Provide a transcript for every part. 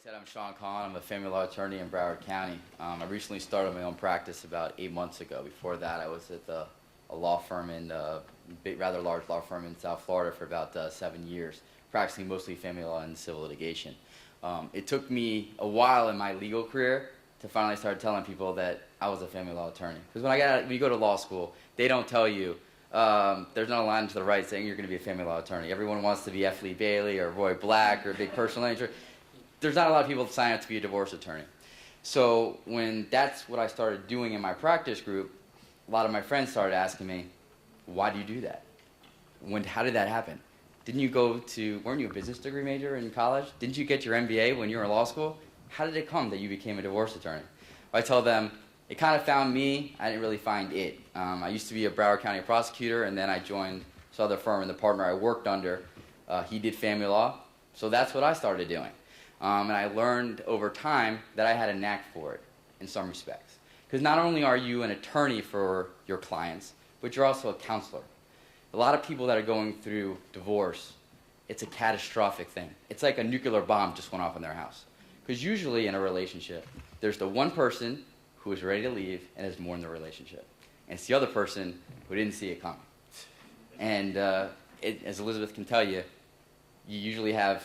said, I'm Collin. I'm a family law attorney in Broward County. I recently started my own practice about 8 months ago. Before that, I was at a law firm rather large law firm in South Florida for about 7 years, practicing mostly family law and civil litigation. It took me a while in my legal career to finally start telling people that I was a family law attorney. Because when you go to law school, they don't tell you, there's not a line to the right saying you're going to be a family law attorney. Everyone wants to be F. Lee Bailey or Roy Black or a big personal injury. There's not a lot of people that sign up to be a divorce attorney. So when that's what I started doing in my practice group, a lot of my friends started asking me, why do you do that? How did that happen? Weren't you a business degree major in college? Didn't you get your MBA when you were in law school? How did it come that you became a divorce attorney? I tell them, it kind of found me, I didn't really find it. I used to be a Broward County prosecutor, and then I joined this other firm, and the partner I worked under, he did family law, so that's what I started doing. And I learned over time that I had a knack for it in some respects. Because not only are you an attorney for your clients, but you're also a counselor. A lot of people that are going through divorce, it's a catastrophic thing. It's like a nuclear bomb just went off in their house. Because usually in a relationship, there's the one person who is ready to leave and has mourned the relationship. And it's the other person who didn't see it coming. And as Elizabeth can tell you, you usually have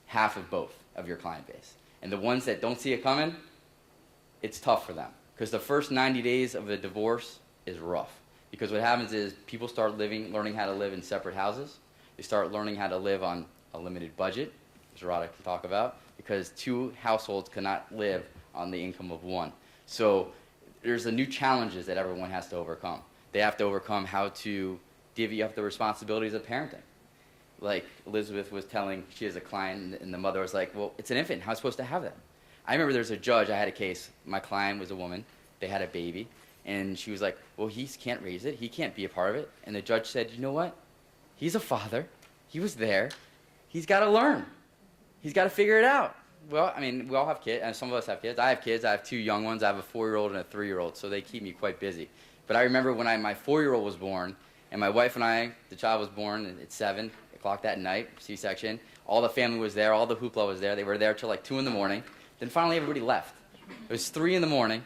half of both of your client base. And the ones that don't see it coming, it's tough for them. Because the first 90 days of a divorce is rough. Because what happens is people start learning how to live in separate houses. They start learning how to live on a limited budget, which Rada can talk about, because two households cannot live on the income of one. So there's the new challenges that everyone has to overcome. They have to overcome how to divvy up the responsibilities of parenting. Like Elizabeth was telling, she has a client, and the mother was like, well, it's an infant. How am I supposed to have that? I remember there's a judge, I had a case. My client was a woman. They had a baby. And she was like, well, he can't raise it. He can't be a part of it. And the judge said, you know what? He's a father. He was there. He's got to learn. He's got to figure it out. Well, I mean, we all have kids, and some of us have kids. I have kids. I have two young ones. I have a 4-year-old and a 3-year-old, so they keep me quite busy. But I remember when my 4-year-old was born, and my wife and I, the child was born at 7 o'clock that night, C-section. All the family was there. All the hoopla was there. They were there till like 2 in the morning. Then finally everybody left. It was 3 in the morning,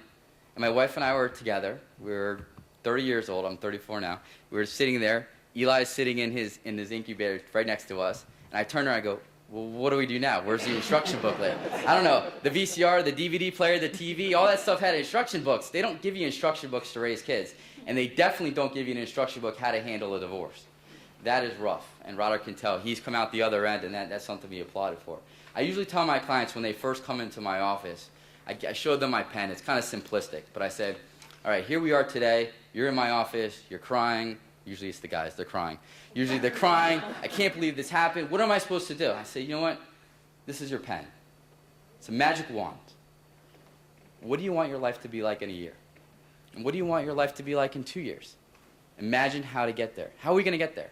and my wife and I were together. We were 30 years old. I'm 34 now. We were sitting there. Eli's sitting in his incubator right next to us. And I turned around and I go, well, what do we do now? Where's the instruction booklet? I don't know. The VCR, the DVD player, the TV, all that stuff had instruction books. They don't give you instruction books to raise kids. And they definitely don't give you an instruction book how to handle a divorce. That is rough. And Roderick can tell. He's come out the other end, and that's something to be applauded for. I usually tell my clients when they first come into my office, I showed them my pen. It's kind of simplistic. But I said, all right, here we are today. You're in my office. You're crying. Usually it's the guys. They're crying. Usually they're crying. I can't believe this happened. What am I supposed to do? I say, you know what? This is your pen. It's a magic wand. What do you want your life to be like in a year? And what do you want your life to be like in 2 years? Imagine how to get there. How are we going to get there?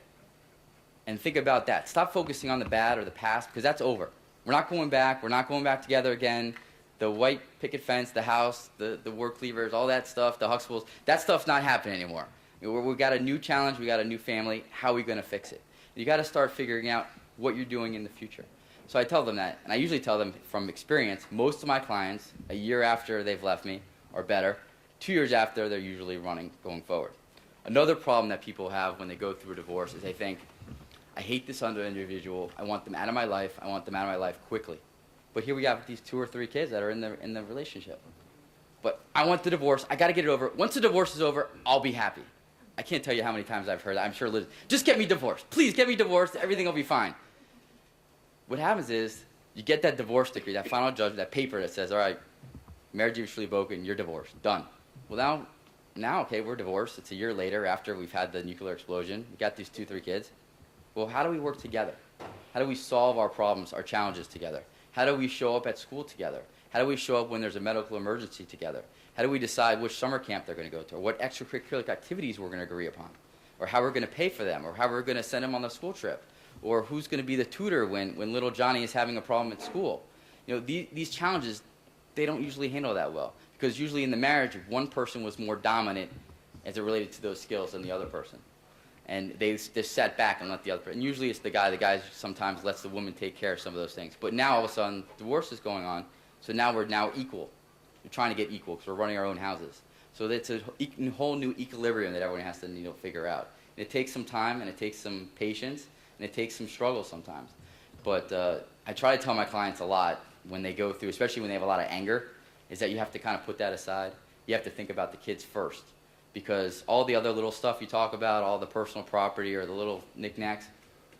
And think about that. Stop focusing on the bad or the past, because that's over. We're not going back. We're not going back together again. The white picket fence, the house, the work leavers, all that stuff, the Huxtables, that stuff's not happening anymore. We've got a new challenge. We got a new family. How are we going to fix it? You got to start figuring out what you're doing in the future. So I tell them that, and I usually tell them from experience, most of my clients, a year after they've left me, or better, 2 years after, they're usually going forward. Another problem that people have when they go through a divorce is they think, I hate this other individual. I want them out of my life. I want them out of my life quickly. But here we have these 2 or 3 kids that are in the relationship. But I want the divorce. I got to get it over. Once the divorce is over, I'll be happy. I can't tell you how many times I've heard that. I'm sure Liz, just get me divorced. Please get me divorced. Everything will be fine. What happens is you get that divorce decree, that final judgment, that paper that says, all right, marriage is officially broken, you're divorced, done. Well, now, okay, we're divorced. It's a year later after we've had the nuclear explosion. We got these 2, 3 kids. Well, how do we work together? How do we solve our problems, our challenges together? How do we show up at school together? How do we show up when there's a medical emergency together? How do we decide which summer camp they're going to go to, or what extracurricular activities we're going to agree upon, or how we're going to pay for them, or how we're going to send them on the school trip, or who's going to be the tutor when little Johnny is having a problem at school? You know, these challenges, they don't usually handle that well, because usually in the marriage, one person was more dominant as it related to those skills than the other person. And they just sat back and let the other person. And usually it's the guy. The guy sometimes lets the woman take care of some of those things. But now all of a sudden, divorce is going on. So now we're equal. We're trying to get equal because we're running our own houses. So it's a whole new equilibrium that everyone has to figure out. And it takes some time, and it takes some patience, and it takes some struggle sometimes. But I try to tell my clients a lot when they go through, especially when they have a lot of anger, is that you have to kind of put that aside. You have to think about the kids first. Because all the other little stuff you talk about, all the personal property or the little knickknacks,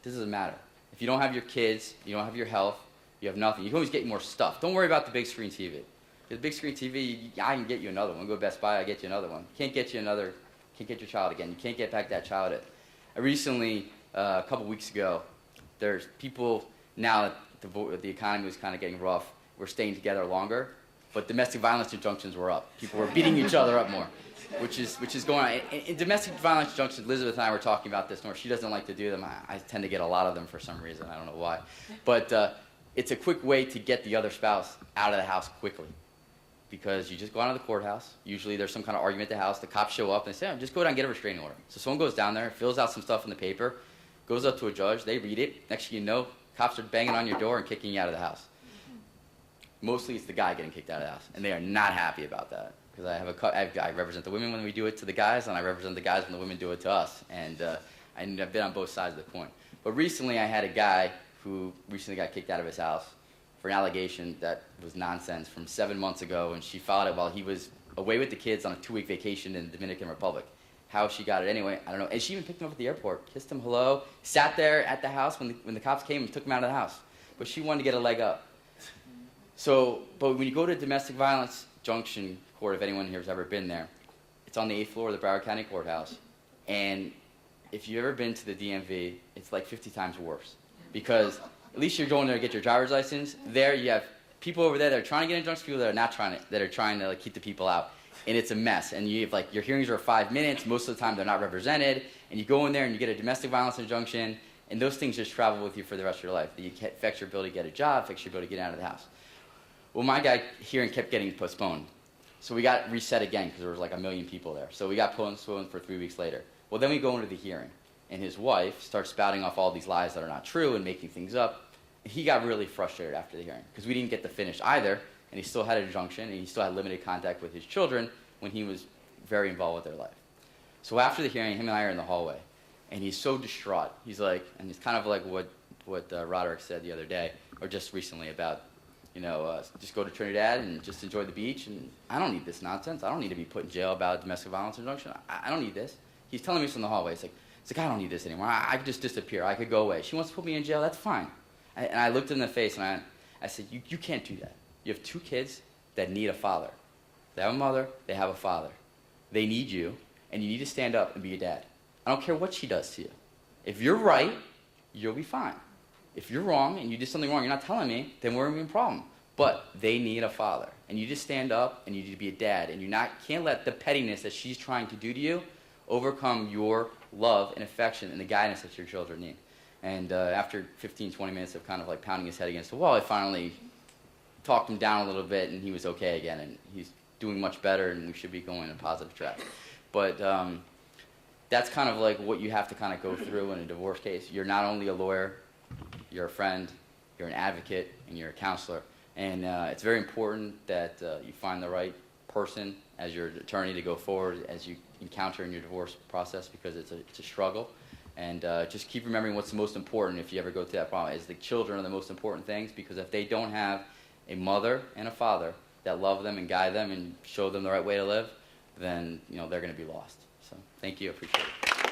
this doesn't matter. If you don't have your kids, you don't have your health, you have nothing. You can always get more stuff. Don't worry about the big screen TV. The big screen TV, I can get you another one. Go to Best Buy, I get you another one. Can't get your child again. You can't get back that child. I recently, a couple weeks ago, there's people, now that the economy was kind of getting rough, we're staying together longer, but domestic violence injunctions were up. People were beating each other up more. Which is going on. In domestic violence injunctions, Elizabeth and I were talking about this more. She doesn't like to do them. I tend to get a lot of them for some reason. I don't know why. But it's a quick way to get the other spouse out of the house quickly. Because you just go out to the courthouse. Usually there's some kind of argument at the house. The cops show up and say, just go down and get a restraining order. So someone goes down there, fills out some stuff in the paper, goes up to a judge. They read it. Next thing you know, cops are banging on your door and kicking you out of the house. Mostly it's the guy getting kicked out of the house. And they are not happy about that. Because I represent the women when we do it to the guys, and I represent the guys when the women do it to us. And I've been on both sides of the coin. But recently I had a guy who recently got kicked out of his house for an allegation that was nonsense from 7 months ago, and she filed it while he was away with the kids on a 2-week vacation in the Dominican Republic. How she got it anyway, I don't know. And she even picked him up at the airport, kissed him hello, sat there at the house when the cops came and took him out of the house. But she wanted to get a leg up. So, but when you go to domestic violence junction court, if anyone here has ever been there, it's on the 8th floor of the Broward County Courthouse. And if you've ever been to the DMV, it's like 50 times worse. Because at least you're going there to get your driver's license. There you have people over there that are trying to get injunctions, people that are not trying to, that are trying to keep the people out. And it's a mess. And you have your hearings are 5 minutes. Most of the time they're not represented. And you go in there and you get a domestic violence injunction, and those things just travel with you for the rest of your life. It affects your ability to get a job, affects your ability to get out of the house. Well, my guy hearing kept getting postponed. So we got reset again because there was like 1 million people there. So we got postponed for 3 weeks later. Well, then we go into the hearing, and his wife starts spouting off all these lies that are not true and making things up. He got really frustrated after the hearing because we didn't get the finish either, and he still had an injunction, and he still had limited contact with his children when he was very involved with their life. So after the hearing, him and I are in the hallway, and he's so distraught. He's like, and it's kind of like what Roderick said the other day, or just recently about, just go to Trinidad and just enjoy the beach. And I don't need this nonsense. I don't need to be put in jail about a domestic violence injunction. I don't need this. He's telling me this in the hallway. It's like, I don't need this anymore. I could just disappear. I could go away. She wants to put me in jail. That's fine. And I looked him in the face, and I said, you can't do that. You have 2 kids that need a father. They have a mother. They have a father. They need you, and you need to stand up and be a dad. I don't care what she does to you. If you're right, you'll be fine. If you're wrong and you did something wrong, you're not telling me, then we're going to be in a problem. But they need a father. And you just stand up and you need to be a dad. And you can't let the pettiness that she's trying to do to you overcome your love and affection and the guidance that your children need. And after 15, 20 minutes of kind of like pounding his head against the wall, I finally talked him down a little bit, and he was okay again. And he's doing much better, and we should be going in a positive track. But that's kind of like what you have to kind of go through in a divorce case. You're not only a lawyer, you're a friend, you're an advocate, and you're a counselor. And it's very important that you find the right person as your attorney to go forward as you encounter in your divorce process, because it's a struggle. And just keep remembering what's the most important if you ever go through that problem, is the children are the most important things, because if they don't have a mother and a father that love them and guide them and show them the right way to live, then they're going to be lost. So thank you. I appreciate it.